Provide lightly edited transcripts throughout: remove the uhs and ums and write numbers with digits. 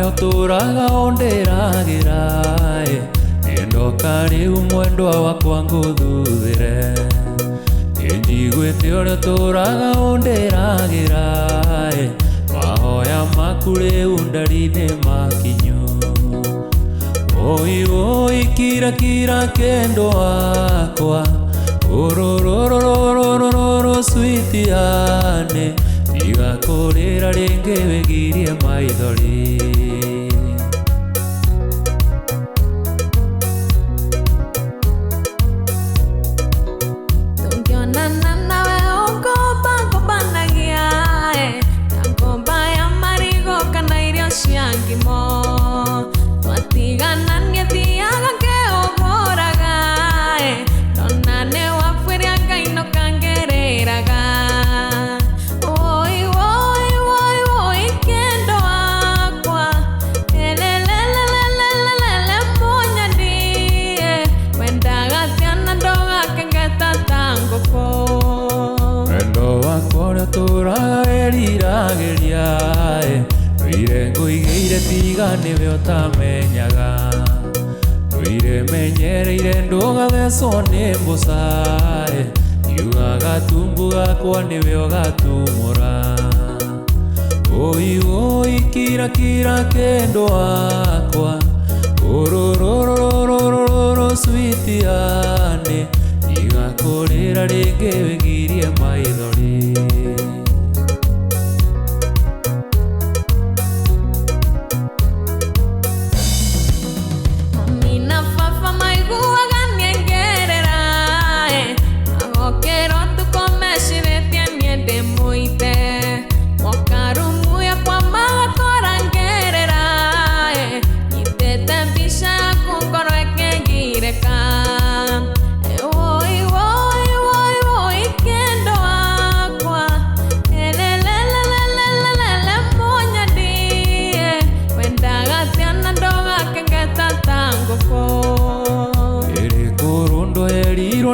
uturaga onderagira ndoka riu mwendwa wakwa nguthuthire njiguite uria uturaga onderagira mahoya maku riu ndari-ini makinyu oi oi kira kira kendo wakwa orororororororo switiane igakurira ringi wigirie maithori turagiriragiria wire nguigire tiga niwe utamenyaga wire menyereire ndugathecwo ni mbuca yugaga tumbu gakwa niwe ugatumura oi oi kira kira kendo wakwa orororororororo switiane igakurira ringi wigirie maithori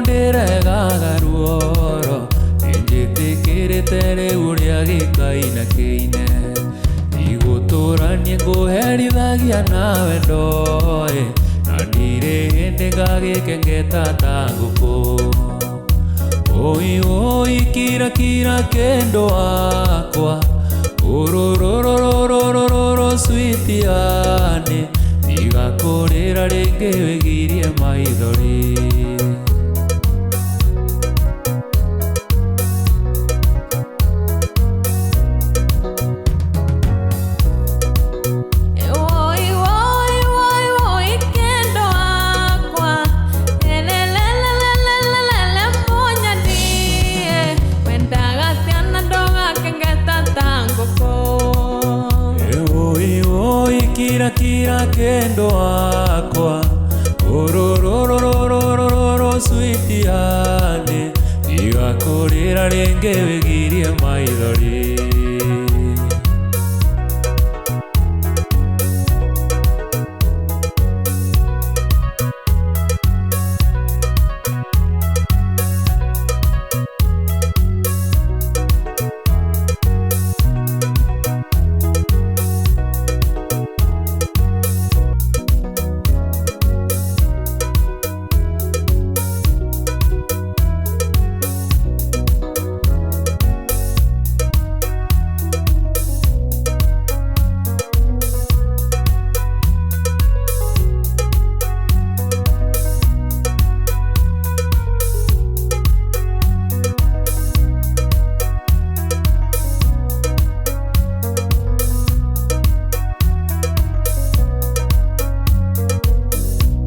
ndiregaga ruoro ninjitikirite riu ria gikaina kiine iguturanie nguherithagia nawe ndoe na ndiri hindi ngagikengeta ta nguku oi oi kira kira kendo wakwa orororororororo switiane igakurira ringi wigirie maithori kira kira kendo wakwa orororororororo switiane igakurira ringi wigirie maithori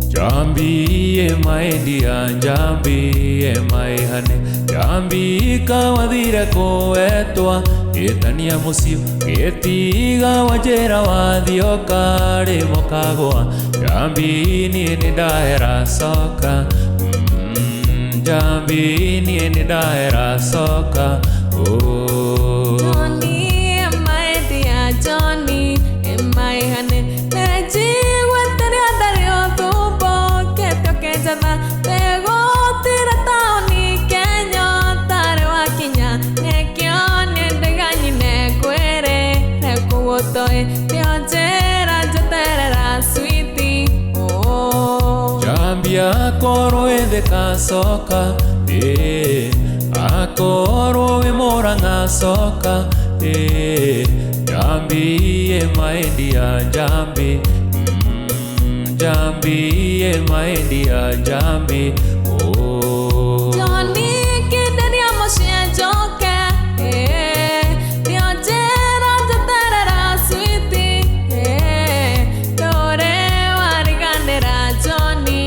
Jambi my dear, Jambi my honey, Jambi kawadire koetwa etania musio etiga wajera wathio kare mokagwa Jambi ni ndaera soka Jambi ni ndaera soka oh Johnny my dear Johnny my honey sweetie. Oh, Njambi akorwo ĩthĩkacoka, akorwo wĩ Mũrang'a-coka, Njambi my dear Njambi, Njambi my dear Njambi. Oh, Johnny kĩnderia mũciĩ njoke, nĩo njĩra njeterera sweetie, ndũrĩ wariganĩra Johnny,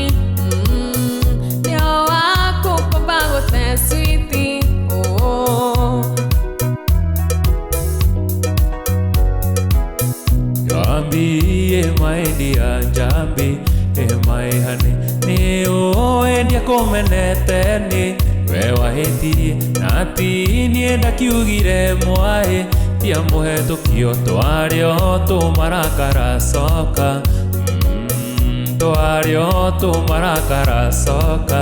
nĩo wakũkũmba gũte sweetie. Oh, Njambi my dear Njambi, my honey, nĩ ũĩ ndiakũmenete nĩ we wahĩtirie, na ti niĩ ndakiugire mwaĩ, ndiamũhetũkio twarĩo tũmarakara coka, twarĩo tũmarakara coka.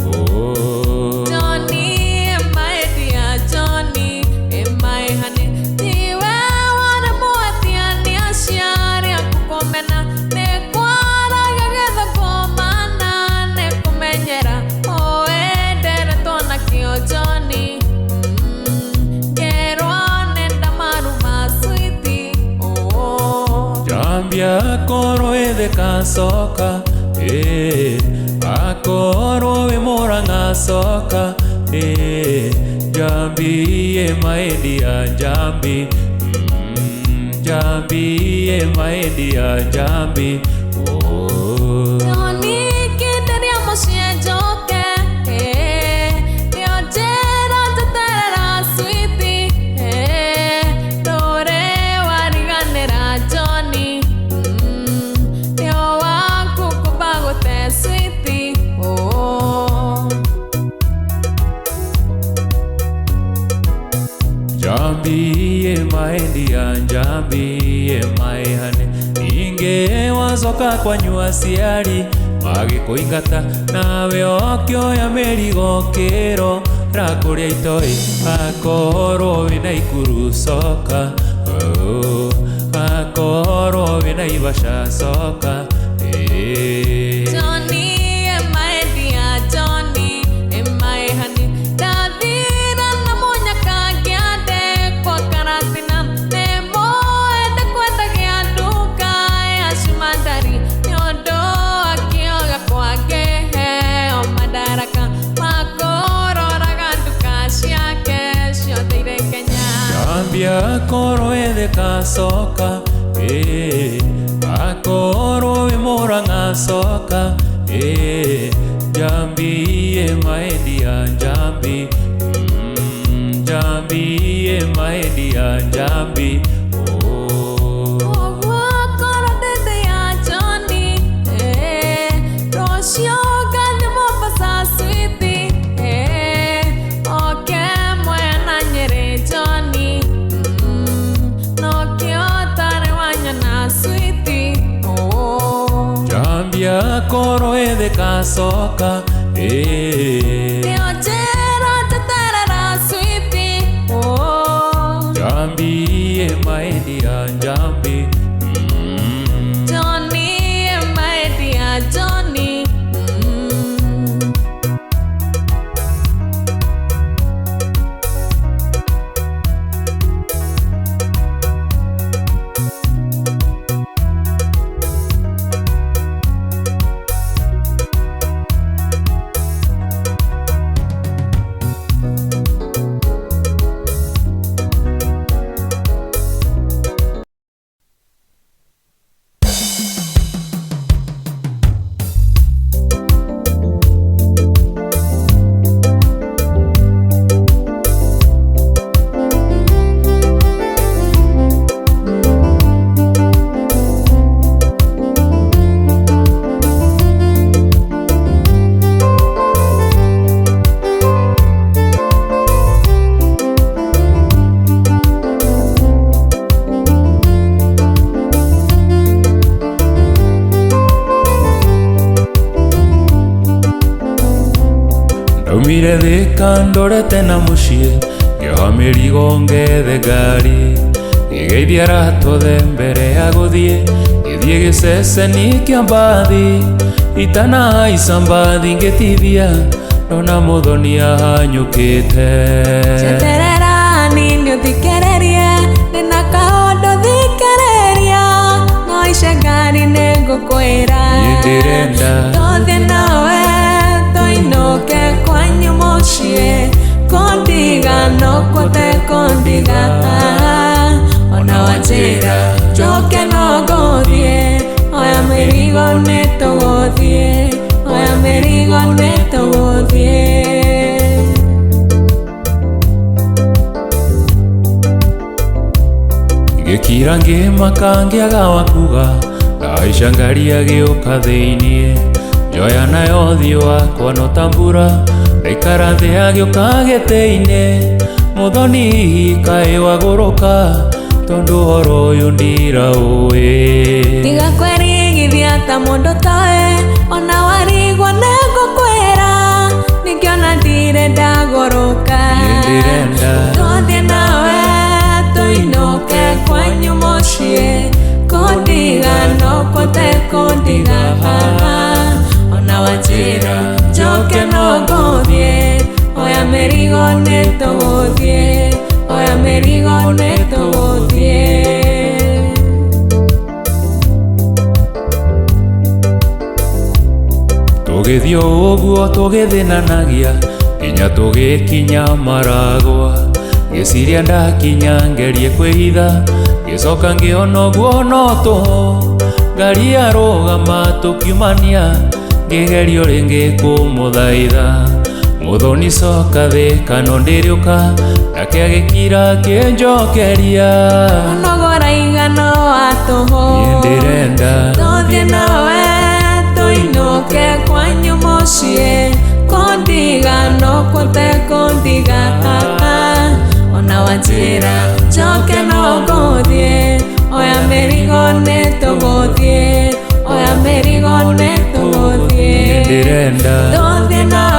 Oh, Johnny, my dear Johnny, my honey, tiwe wale muatia ni aciari akũkũmena, nĩ kwaraga gĩthũkũmana, nĩ kũmenyera nderetwo nakĩo Johnny, ngerwo nenda maruma sweetie. Oh, Njambi akorwo ĩthĩkacoka, akorwo wĩ Mũrang'a-coka, Njambi my dear Njambi, Njambi my dear Njambi. Oh, Johnny kĩnderia mũciĩ njoke, nĩo njĩra njeterera sweetie, ndũrĩ wariganĩra Johnny, nĩo wakũkũmba gũte sweetie. Oh, Njambi my dear Njambi my honey, ningĩ wacoka kwanyu aciari magĩkũingata, nawe ũkĩoya mĩrigo kĩro rakũrĩa itoĩ, akorwo wĩna ikuru coka, akorwo wĩna ibaca coka. Johnny, my dear Johnny, my honey, ndathira na mũnyaka ngĩandĩkwo karatina, nĩmo ende kwendagia nduka ya cumandari, nĩũndũ akĩoga kwake heo madaraka makũroraga nduka ciake ciothe irĩ Kenya. Njambi akorwo ĩthĩkacoka, akorwo wĩ Mũrang'a-coka, Njambi my dear Njambi, Njambi my dear Njambi. Oh, Ũguo korwo ndĩthĩa Johnny, rũciũ ngathiĩ Mombasa sweetie, oke Mwea na Nyeri Johnny, nokĩo ũtarĩ wanyona sweetie. Oh, Njambi akorwo ĩthĩkacoka, nĩo njĩra njeterera sweetie. Oh, Njambi my dear Njambi, Johnny, my dear Johnny. Ndaumire thika ndorete na muciĩ, ngĩoha mĩrigo ngethe ngari, Ngigeithia ratothe mbere ya guthie ngithie giceceni kia mbathi itana haica mbathi ngitithia ndona muthoni ahanyukite Jeterera nini uthikererie ndina kaundu thikereria no ica ngari ningukwira ndirenda tuthie nawe tuinuke kwanyu mucii kondiga no kwate kondiga ona wanjira njoke no nguthie oya mirigo nituguthie oya mirigo nituguthie ngikira ngimaka ngiaga wa kuga ndaica ngari agiuka thiinie njoya nayo uthio wakwa no tambura ndaikara thi agiuka giti-ini muthoni hihi kaĩ waguruka tondu horo uyu ndiraũĩ tiga kwerigithia ta mundu tawe ona warigwo nigukwira ningiona ndirenda guruka ndirenda tuthie nawe tuinuke kwanyu mucii kondiga no kwate kondiga ona wanjira njoke no nguthie oya mirigo nituguthie oya mirigo nituguthie tugithio uguo tugithinanagia nginya tugikinya maragwa ngiciria ndakinya ngerie kwihitha ngicoka ngiona uguo no tuhu ngari yarugama tukiumania ngigerio ringi kumuthaitha muthoni coka thi kano ndiriuka nake agikira akinjokeria onogora igano wa tuhu ndirenda tuthie nawe tuinuke kwanyu mucii kondiga no kwate kondiga ona wanjira njoke no nguthie oya mirigo nituguthie oya mirigo nituguthie ndirenda tuthie nawe